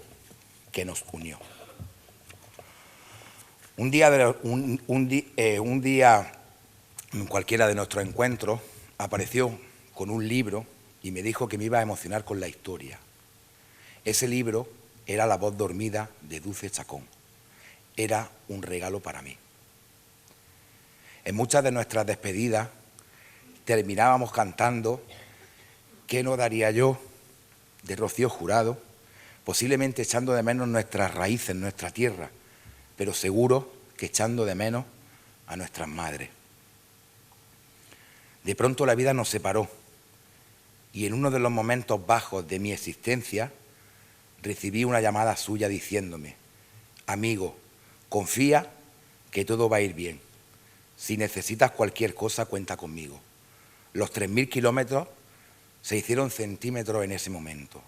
que nos unió. Un día en cualquiera de nuestros encuentros apareció con un libro y me dijo que me iba a emocionar con la historia. Ese libro era La voz dormida de Dulce Chacón. Era un regalo para mí. En muchas de nuestras despedidas terminábamos cantando ¿Qué no daría yo? De Rocío Jurado, posiblemente echando de menos nuestras raíces, nuestra tierra, pero seguro que echando de menos a nuestras madres. De pronto la vida nos separó y en uno de los momentos bajos de mi existencia recibí una llamada suya diciéndome, amigo, confía que todo va a ir bien. Si necesitas cualquier cosa, cuenta conmigo. Los 3000 kilómetros se hicieron centímetros en ese momento.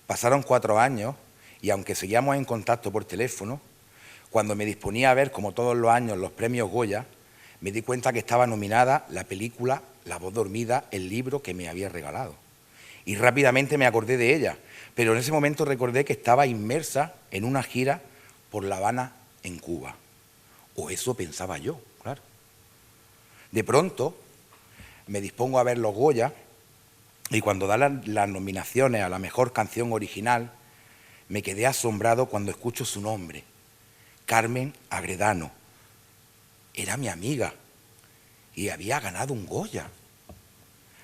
Pasaron 4 años y aunque seguíamos en contacto por teléfono, cuando me disponía a ver, como todos los años, los premios Goya, me di cuenta que estaba nominada la película La voz dormida, el libro que me había regalado. Y rápidamente me acordé de ella, pero en ese momento recordé que estaba inmersa en una gira por La Habana, en Cuba. O eso pensaba yo, claro. De pronto me dispongo a ver los Goya y cuando dan las nominaciones a la mejor canción original, me quedé asombrado cuando escucho su nombre, Carmen Agredano. Era mi amiga y había ganado un Goya.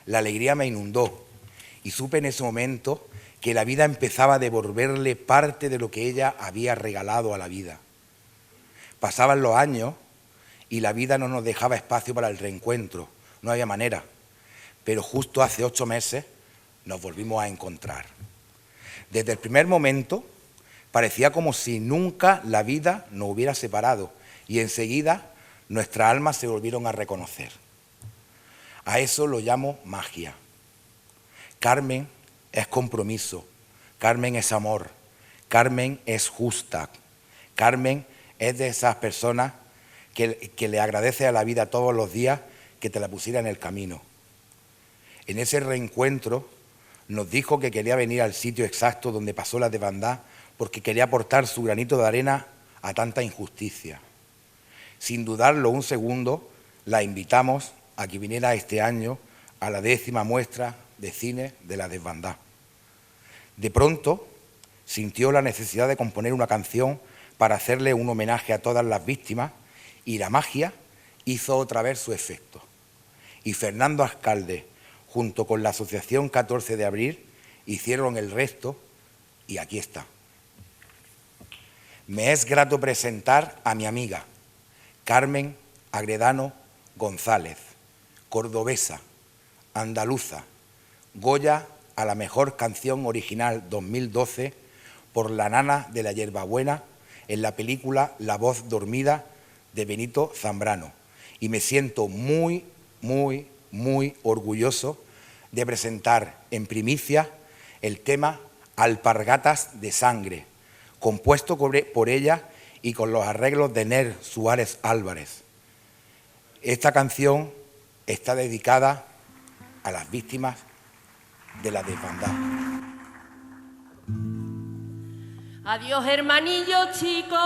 La alegría me inundó y supe en ese momento que la vida empezaba a devolverle parte de lo que ella había regalado a la vida. Pasaban los años y la vida no nos dejaba espacio para el reencuentro, no había manera, pero justo hace 8 meses nos volvimos a encontrar. Desde el primer momento parecía como si nunca la vida nos hubiera separado y enseguida nuestras almas se volvieron a reconocer. A eso lo llamo magia. Carmen es compromiso, Carmen es amor, Carmen es justa, Carmen es de esas personas que le agradece a la vida todos los días que te la pusiera en el camino. En ese reencuentro nos dijo que quería venir al sitio exacto donde pasó la desbandada porque quería aportar su granito de arena a tanta injusticia. Sin dudarlo un segundo, la invitamos a que viniera este año a la 10ª muestra de cine de la desbandada. De pronto sintió la necesidad de componer una canción para hacerle un homenaje a todas las víctimas y la magia hizo otra vez su efecto. Y Fernando Alcalde, junto con la Asociación 14 de Abril, hicieron el resto y aquí está. Me es grato presentar a mi amiga, Carmen Agredano González, cordobesa, andaluza, Goya a la mejor canción original 2012 por La nana de la hierbabuena en la película La voz dormida de Benito Zambrano. Y me siento muy, muy, muy orgulloso de presentar en primicia el tema Alpargatas de sangre, compuesto por ella y con los arreglos de Ner Suárez Álvarez. Esta canción está dedicada a las víctimas de la desbandada. Adiós, hermanillo chico,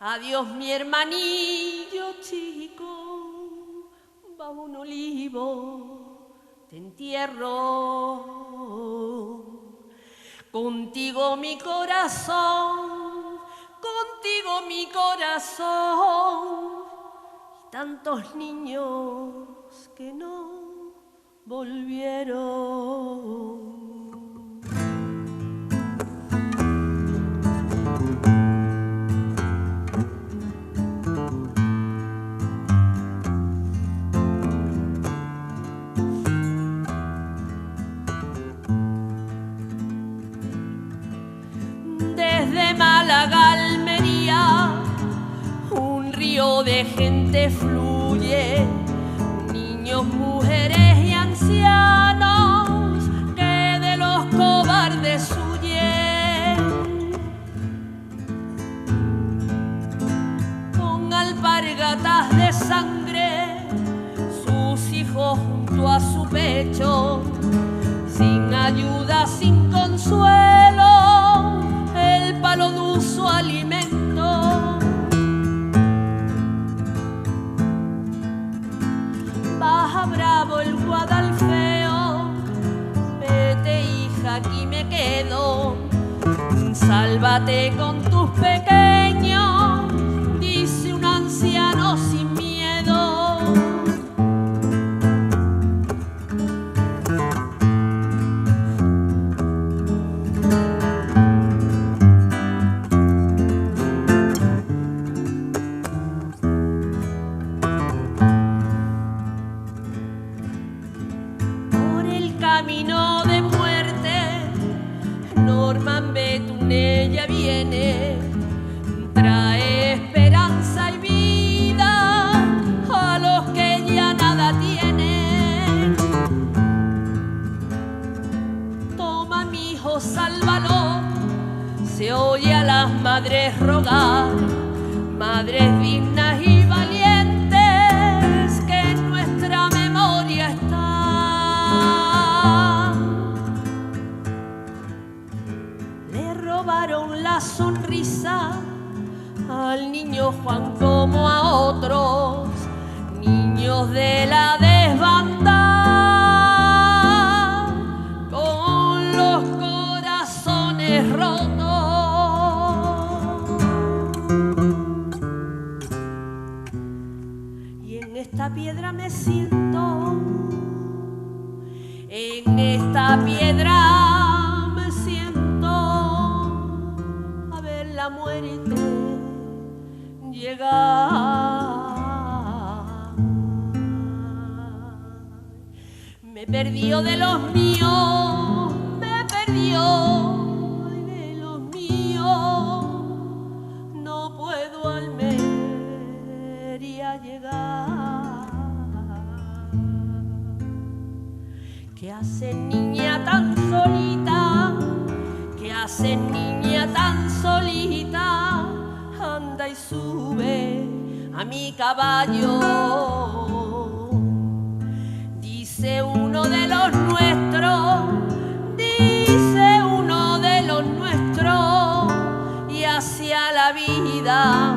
adiós, mi hermanillo chico, va un olivo, te entierro. Contigo mi corazón, contigo mi corazón, y tantos niños que no volvieron. Desde Málaga, Almería, un río de gente fluye, niños, mujeres y ancianos que de los cobardes huyen. Con alpargatas de sangre, sus hijos junto a su pecho, sin ayuda, sin consuelo, el palo de su alimento. Baja bravo el Guadalfeo, vete hija, aquí me quedo, sálvate con tus pequeños, dice un anciano sin miedo. Camino de muerte, Norman Betún ella viene, trae esperanza y vida a los que ya nada tienen. las madres rogar, madres dignas y valientes que en nuestra memoria están. Le robaron la sonrisa al niño Juan como a otros niños de la desbandada, con los corazones rotos. Y en esta piedra me siento, en esta piedra me siento a ver la muerte llegar. Me perdió de los míos, me perdió de los míos. No puedo a Almería llegar. ¿Qué hace niña tan solita? ¿Qué hace niña tan solita? Anda y sube a mi caballo. Dice uno de los nuestros, dice uno de los nuestros, y hacia la vida